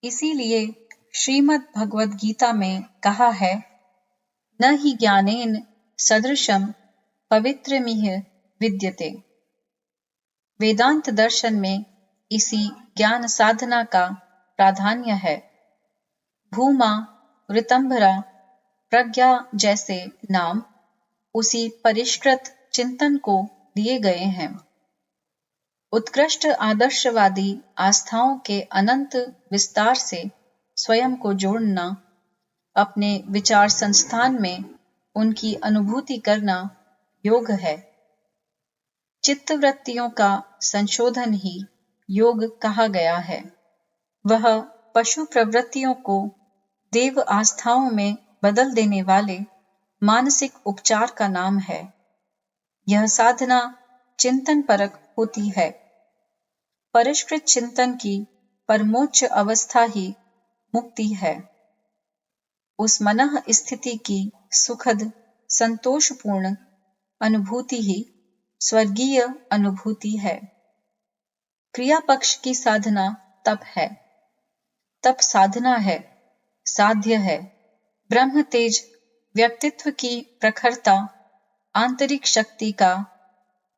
इसीलिए श्रीमद् भगवद गीता में कहा है, न हि ज्ञानेन सदृशम पवित्रमिह विद्यते। वेदांत दर्शन में इसी ज्ञान साधना का प्राधान्य है। भूमा, ऋतंभरा, प्रज्ञा जैसे नाम उसी परिष्कृत चिंतन को दिए गए हैं। उत्कृष्ट आदर्शवादी आस्थाओं के अनंत विस्तार से स्वयं को जोड़ना, अपने विचार संस्थान में उनकी अनुभूति करना योग है। चित्तवृत्तियों का संशोधन ही योग कहा गया है। वह पशु प्रवृत्तियों को देव आस्थाओं में बदल देने वाले मानसिक उपचार का नाम है। यह साधना चिंतन परक होती है। परिष्कृत चिंतन की परमोच्च अवस्था ही मुक्ति है। उस मनः स्थिति की सुखद संतोषपूर्ण अनुभूति ही स्वर्गीय अनुभूति है। क्रिया पक्ष की साधना तप है। तप साधना है, साध्य है। ब्रह्म तेज व्यक्तित्व की प्रखरता, आंतरिक शक्ति का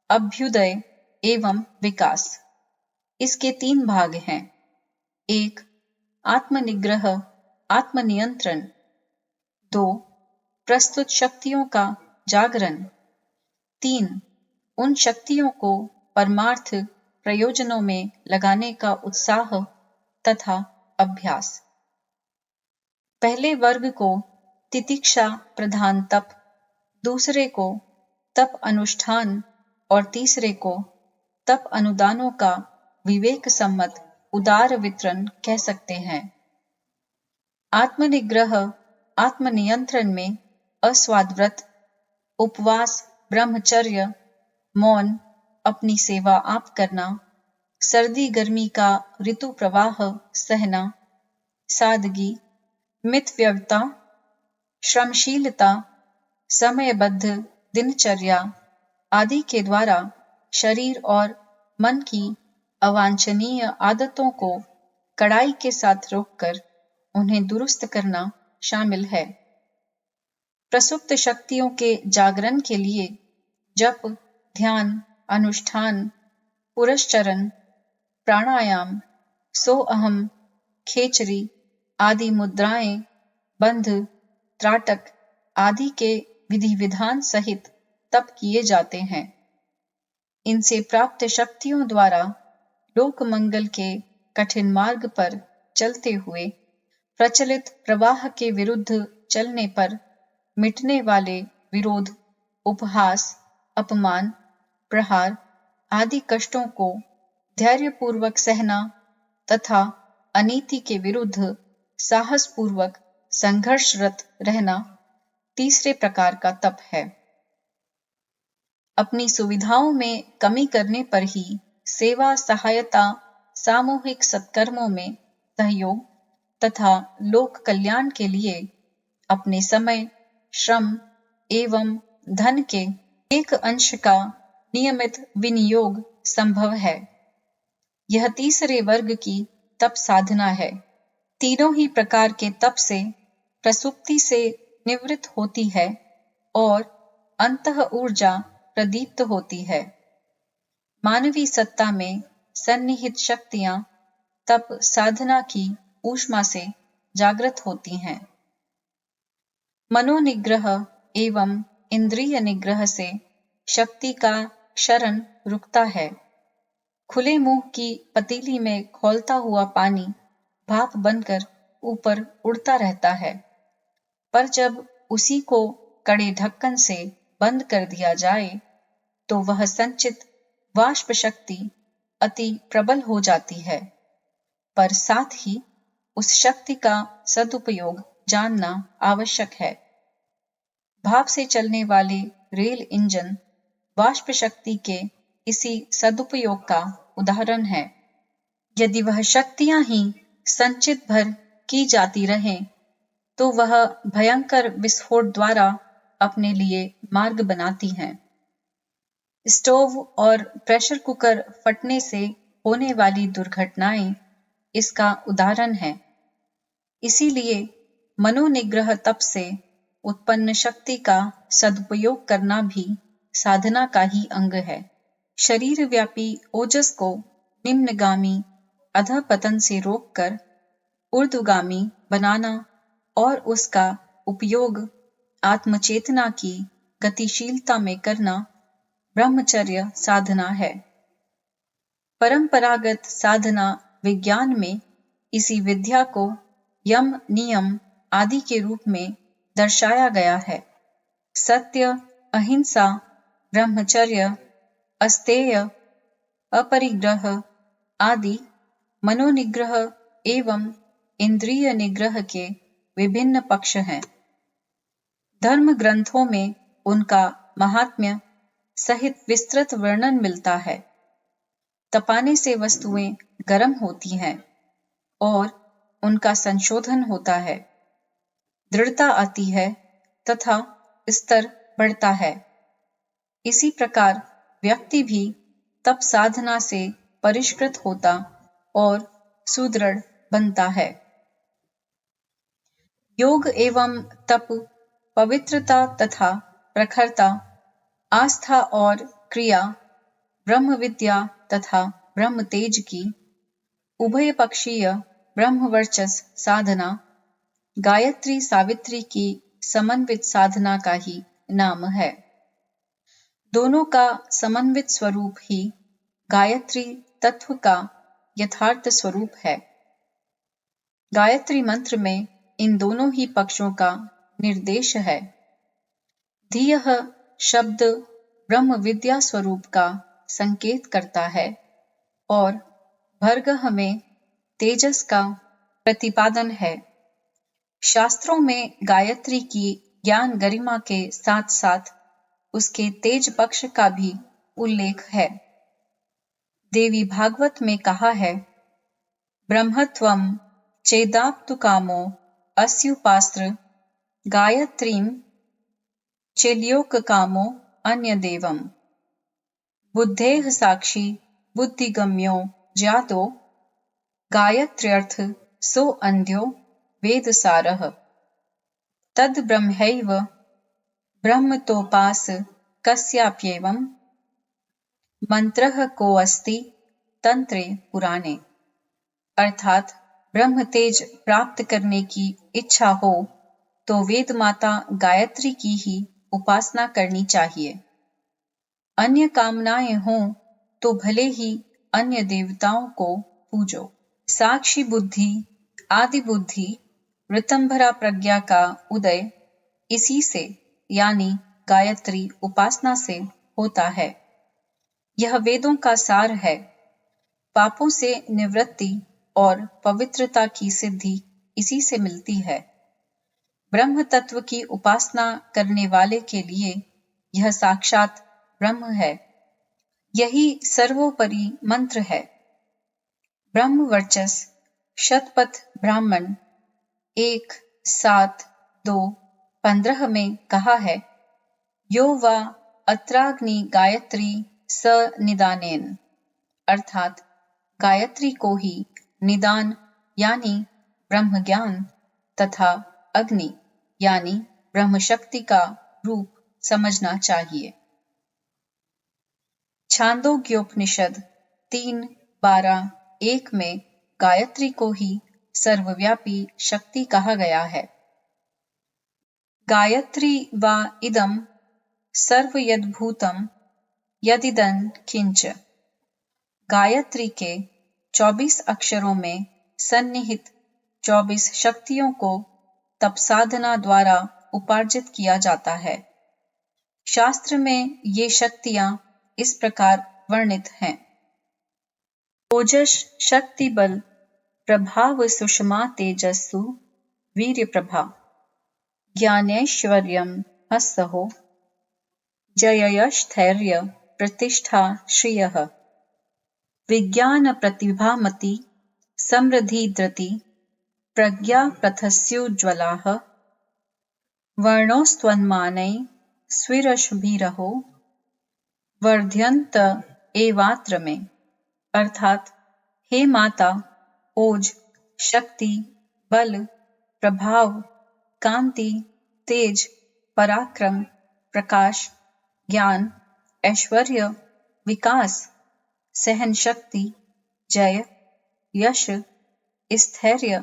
अभ्युदय एवं विकास। इसके 3 भाग हैं। 1. आत्मनिग्रह, आत्मनियंत्रण। 2. प्रस्तुत शक्तियों का जागरण। 3. उन शक्तियों को परमार्थ प्रयोजनों में लगाने का उत्साह तथा अभ्यास। पहले वर्ग को तितिक्षा प्रधान तप, दूसरे को तप अनुष्ठान और तीसरे को तप अनुदानों का विवेक सम्मत उदार वितरण कह सकते हैं। आत्मनिग्रह, आत्मनियंत्रण में अस्वादव्रत, उपवास, ब्रह्मचर्य, मौन, अपनी सेवा आप करना, सर्दी गर्मी का ऋतु प्रवाह सहना, सादगी, मितव्ययता, श्रमशीलता, समयबद्ध दिनचर्या आदि के द्वारा शरीर और मन की अवांछनीय आदतों को कड़ाई के साथ रोककर उन्हें दुरुस्त करना शामिल है। प्रसुप्त शक्तियों के जागरण के लिए जप, ध्यान, अनुष्ठान, पुरस्चरण, प्राणायाम, सोअहम, खेचरी आदि मुद्राएं, बंध, त्राटक आदि के विधि विधान सहित तप किए जाते हैं। इनसे प्राप्त शक्तियों द्वारा लोक मंगल के कठिन मार्ग पर चलते हुए प्रचलित प्रवाह के विरुद्ध चलने पर मिटने वाले विरोध, उपहास, अपमान, प्रहार आदि कष्टों को धैर्यपूर्वक सहना तथा अनीति के विरुद्ध साहसपूर्वक संघर्षरत रहना तीसरे प्रकार का तप है। अपनी सुविधाओं में कमी करने पर ही सेवा, सहायता, सामूहिक सत्कर्मों में सहयोग तथा लोक कल्याण के लिए अपने समय, श्रम एवं धन के एक अंश का नियमित विनियोग संभव है। यह तीसरे वर्ग की तप साधना है। तीनों ही प्रकार के तप से प्रसुप्ति से निवृत्त होती है और अंतः ऊर्जा प्रदीप्त होती है। मानवीय सत्ता में सन्निहित शक्तियां तप साधना की ऊष्मा से जागृत होती हैं। मनोनिग्रह एवं इंद्रिय निग्रह से शक्ति का क्षरण रुकता है। खुले मुंह की पतीली में खौलता हुआ पानी भाप बनकर ऊपर उड़ता रहता है, पर जब उसी को कड़े ढक्कन से बंद कर दिया जाए तो वह संचित वाष्प शक्ति अति प्रबल हो जाती है। पर साथ ही उस शक्ति का सदुपयोग जानना आवश्यक है। भाप से चलने वाले रेल इंजन वाष्प शक्ति के इसी सदुपयोग का उदाहरण है। यदि वह शक्तियां ही संचित भर की जाती रहें तो वह भयंकर विस्फोट द्वारा अपने लिए मार्ग बनाती हैं। स्टोव और प्रेशर कुकर फटने से होने वाली दुर्घटनाएं इसका उदाहरण है। इसीलिए मनोनिग्रह तप से उत्पन्न शक्ति का सदुपयोग करना भी साधना का ही अंग है। शरीर व्यापी ओजस को निम्नगामी अधःपतन से रोककर ऊर्ध्वगामी बनाना और उसका उपयोग आत्मचेतना की गतिशीलता में करना ब्रह्मचर्य साधना है। परंपरागत साधना विज्ञान में इसी विद्या को यम नियम आदि के रूप में दर्शाया गया है। सत्य, अहिंसा, ब्रह्मचर्य, अस्तेय, अपरिग्रह आदि मनोनिग्रह एवं इंद्रिय निग्रह के विभिन्न पक्ष हैं। धर्म ग्रंथों में उनका महात्म्य सहित विस्तृत वर्णन मिलता है। तपाने से वस्तुएं गर्म होती हैं और उनका संशोधन होता है, दृढ़ता आती है तथा स्तर बढ़ता है। इसी प्रकार व्यक्ति भी तप साधना से परिष्कृत होता और सुदृढ़ बनता है। योग एवं तप पवित्रता तथा प्रखरता, आस्था और क्रिया, ब्रह्म विद्या तथा ब्रह्म तेज की उभय पक्षीय ब्रह्मवर्चस साधना, गायत्री सावित्री की समन्वित साधना का ही नाम है। दोनों का समन्वित स्वरूप ही गायत्री तत्व का यथार्थ स्वरूप है। गायत्री मंत्र में इन दोनों ही पक्षों का निर्देश है। धीयः शब्द ब्रह्म विद्या स्वरूप का संकेत करता है और भर्गः में तेजस का प्रतिपादन है। शास्त्रों में गायत्री की ज्ञान गरिमा के साथ साथ उसके तेज पक्ष का भी उल्लेख है। देवी भागवत में कहा है, ब्रह्मत्वं चेदाप्तु कामो अस्युपास्त्र गायत्रीं चेल्योक कामो अन्य देवम। बुद्धेः साक्षी बुद्धिगम्यो ज्ञातो गायत्र्यर्थ सो अन्ध्यो वेदसारः। तद् ब्रह्मैव ब्रह्मतोपास कस्याप्येवं मंत्रः को अस्ति तंत्रे पुराणे। अर्थात ब्रह्म तेज प्राप्त करने की इच्छा हो तो वेद माता गायत्री की ही उपासना करनी चाहिए। अन्य कामनाएं हों तो भले ही अन्य देवताओं को पूजो। साक्षी बुद्धि, आदि बुद्धि, ऋतंभरा प्रज्ञा का उदय इसी से यानी गायत्री उपासना से होता है। यह वेदों का सार है। पापों से निवृत्ति और पवित्रता की सिद्धि इसी से मिलती है। ब्रह्म तत्व की उपासना करने वाले के लिए यह साक्षात ब्रह्म है। यही सर्वोपरि मंत्र है। ब्रह्म वर्चस शतपथ ब्राह्मण 1:7-2:15 में कहा है, यो वा अत्राग्नि गायत्री स निदानेन। अर्थात गायत्री को ही निदान यानी ब्रह्म ज्ञान तथा अग्नि यानी ब्रह्म शक्ति का रूप समझना चाहिए। छांदोग्योपनिषद 3:12-1 में गायत्री को ही सर्वव्यापी शक्ति कहा गया है। गायत्री वा इदं सर्वयद्भूतं यदिदं किंच। गायत्री के 24 अक्षरों में सन्निहित 24 शक्तियों को तप साधना द्वारा उपार्जित किया जाता है। शास्त्र में ये शक्तियां इस प्रकार वर्णित हैं। ओजस शक्ति बल, प्रभाव सुषमा तेजस्सु वीर्य प्रभा, ज्ञानैश्वर्यं हस्तहो, जययस्थैर्य प्रतिष्ठा श्रियः, विज्ञान प्रतिभामति समृद्धि धृति, प्रज्ञा प्रथस्योज्ज्वलाः, वर्णोस्त्वन्मानै स्विरशुभिरहो, वर्ध्यन्त एवात्र में। अर्थात हे माता, ओज, शक्ति, बल, प्रभाव, कांति, तेज, पराक्रम, प्रकाश, ज्ञान, ऐश्वर्य, विकास, सहन शक्ति, जय, यश, स्थैर्य,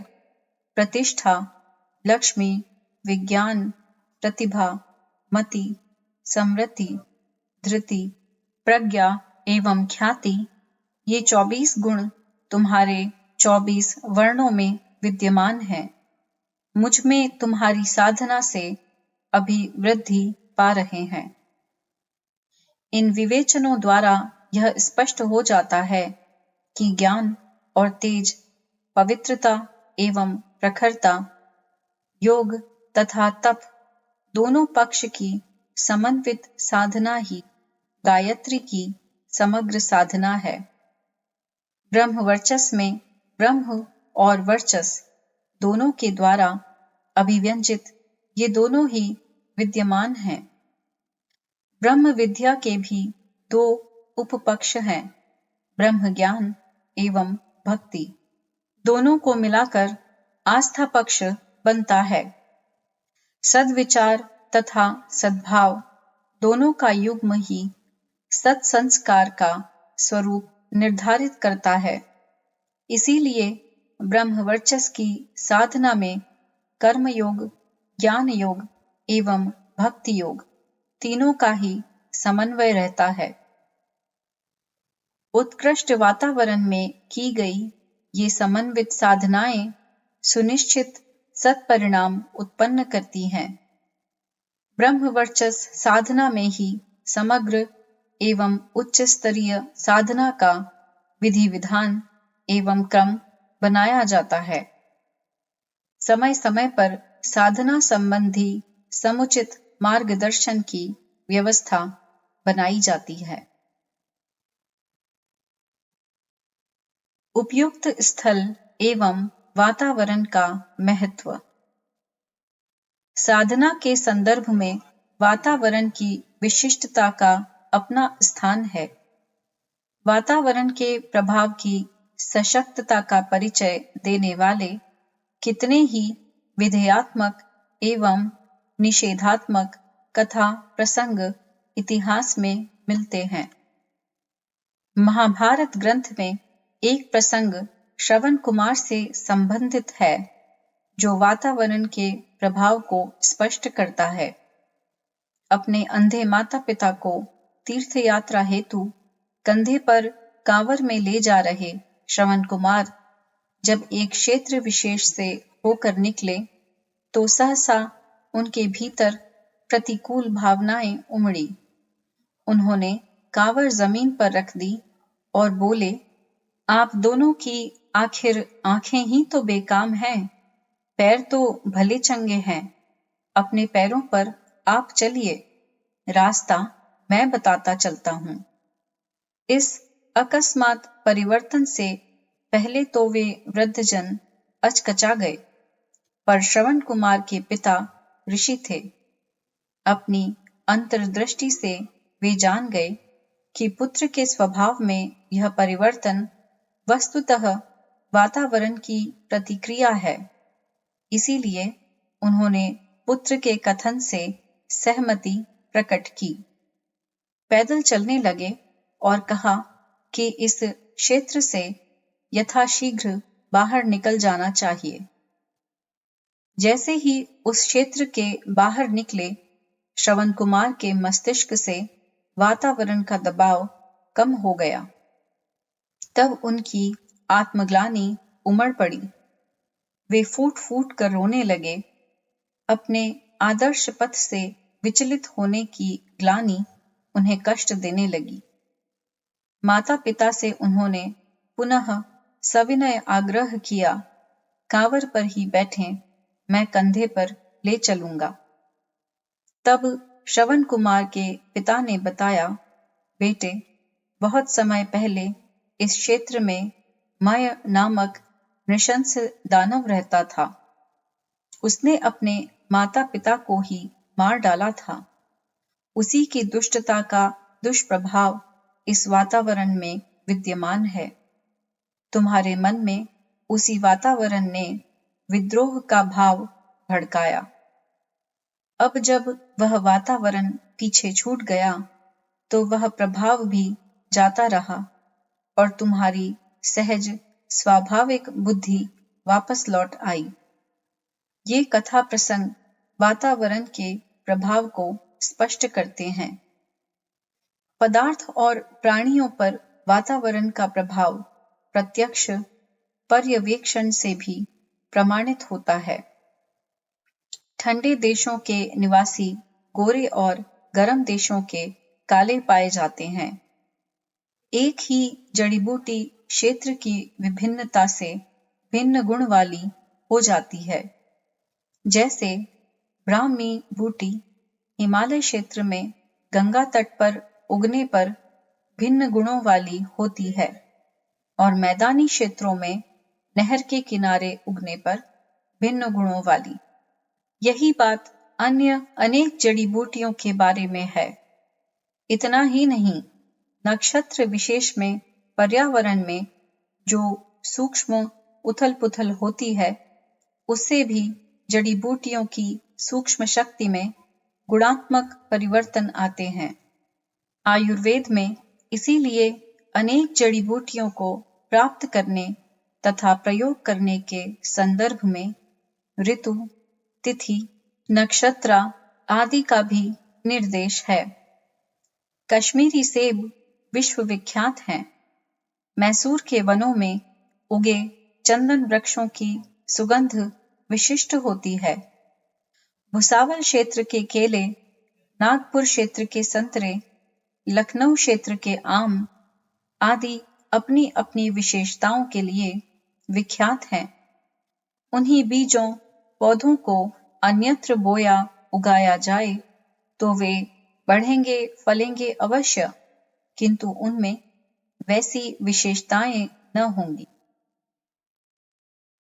प्रतिष्ठा, लक्ष्मी, विज्ञान, प्रतिभा, मति, समृद्धि, धृति, प्रज्ञा एवं ख्याति, ये 24 गुण तुम्हारे 24 वर्णों में विद्यमान हैं। मुझ में तुम्हारी साधना से अभिवृद्धि पा रहे हैं। इन विवेचनों द्वारा यह स्पष्ट हो जाता है कि ज्ञान और तेज, पवित्रता एवं प्रखरता, योग तथा तप दोनों पक्ष की समन्वित साधना ही गायत्री की समग्र साधना है। ब्रह्म वर्चस में ब्रह्म और वर्चस दोनों के द्वारा अभिव्यंजित ये दोनों ही विद्यमान हैं। ब्रह्म विद्या के भी 2 उपपक्ष हैं, ब्रह्म ज्ञान एवं भक्ति। दोनों को मिलाकर आस्था पक्ष बनता है। सद्विचार तथा सद्भाव दोनों का युग्म ही सत्संस्कार का स्वरूप निर्धारित करता है। इसीलिए ब्रह्म वर्चस की साधना में कर्म योग, ज्ञान योग एवं भक्ति योग तीनों का ही समन्वय रहता है। उत्कृष्ट वातावरण में की गई ये समन्वित साधनाएं सुनिश्चित सत्परिणाम उत्पन्न करती हैं। ब्रह्म वर्चस साधना में ही समग्र एवं उच्च स्तरीय साधना का विधि विधान एवं क्रम बनाया जाता है। समय समय पर साधना संबंधी समुचित मार्गदर्शन की व्यवस्था बनाई जाती है। उपयुक्त स्थल एवं वातावरण का महत्व। साधना के संदर्भ में वातावरण की विशिष्टता का अपना स्थान है। वातावरण के प्रभाव की सशक्तता का परिचय देने वाले कितने ही विधेयात्मक एवं निषेधात्मक कथा प्रसंग इतिहास में मिलते हैं। महाभारत ग्रंथ में एक प्रसंग श्रवण कुमार से संबंधित है, जो वातावरण के प्रभाव को स्पष्ट करता है। अपने अंधे माता पिता को तीर्थ यात्रा हेतु कंधे पर कांवर में ले जा रहे श्रवण कुमार जब एक क्षेत्र विशेष से होकर निकले तो सहसा उनके भीतर प्रतिकूल भावनाएं उमड़ी। उन्होंने कांवर जमीन पर रख दी और बोले, आप दोनों की आखिर आंखें ही तो बेकाम हैं, पैर तो भले चंगे हैं। अपने पैरों पर आप चलिए, रास्ता मैं बताता चलता हूं। इस अकस्मात परिवर्तन से पहले तो वे वृद्धजन अचकचा गए, पर श्रवण कुमार के पिता ऋषि थे। अपनी अंतर्दृष्टि से वे जान गए कि पुत्र के स्वभाव में यह परिवर्तन वस्तुतः वातावरण की प्रतिक्रिया है। इसीलिए उन्होंने पुत्र के कथन से सहमति प्रकट की। पैदल चलने लगे और कहा कि इस क्षेत्र से यथाशीघ्र बाहर निकल जाना चाहिए। जैसे ही उस क्षेत्र के बाहर निकले, श्रवण कुमार के मस्तिष्क से वातावरण का दबाव कम हो गया। तब उनकी आत्मग्लानि उमड़ पड़ी। वे फूट फूट कर रोने लगे। अपने आदर्श पथ से विचलित होने की ग्लानि उन्हें कष्ट देने लगी। माता पिता से उन्होंने पुनः सविनय आग्रह किया, कांवर पर ही बैठें, मैं कंधे पर ले चलूंगा। तब श्रवण कुमार के पिता ने बताया, बेटे, बहुत समय पहले इस क्षेत्र में मय नामक नृशंस दानव रहता था। उसने अपने माता पिता को ही मार डाला था। उसी की दुष्टता का दुष्प्रभाव इस वातावरण में विद्यमान है। तुम्हारे मन में उसी वातावरण ने विद्रोह का भाव भड़काया। अब जब वह वातावरण पीछे छूट गया तो वह प्रभाव भी जाता रहा और तुम्हारी सहज स्वाभाविक बुद्धि वापस लौट आई। ये कथा प्रसंग वातावरण के प्रभाव को स्पष्ट करते हैं। पदार्थ और प्राणियों पर वातावरण का प्रभाव प्रत्यक्ष पर्यवेक्षण से भी प्रमाणित होता है। ठंडे देशों के निवासी गोरे और गर्म देशों के काले पाए जाते हैं। एक ही जड़ी बूटी क्षेत्र की विभिन्नता से भिन्न गुण वाली हो जाती है। जैसे ब्राह्मी बूटी हिमालय क्षेत्र में गंगा तट पर उगने पर भिन्न गुणों वाली होती है और मैदानी क्षेत्रों में नहर के किनारे उगने पर भिन्न गुणों वाली। यही बात अन्य अनेक जड़ी बूटियों के बारे में है। इतना ही नहीं, नक्षत्र विशेष में पर्यावरण में जो सूक्ष्म उथल पुथल होती है उससे भी जड़ी बूटियों की सूक्ष्म शक्ति में गुणात्मक परिवर्तन आते हैं। आयुर्वेद में इसीलिए अनेक जड़ी बूटियों को प्राप्त करने तथा प्रयोग करने के संदर्भ में ऋतु, तिथि, नक्षत्र आदि का भी निर्देश है। कश्मीरी सेब विश्व विख्यात हैं। मैसूर के वनों में उगे चंदन वृक्षों की सुगंध विशिष्ट होती है। भुसावल क्षेत्र के केले, नागपुर क्षेत्र के संतरे, लखनऊ क्षेत्र के आम आदि अपनी अपनी विशेषताओं के लिए विख्यात हैं। उन्हीं बीजों पौधों को अन्यत्र बोया उगाया जाए तो वे बढ़ेंगे फलेंगे अवश्य, किंतु उनमें वैसी विशेषताएं न होंगी।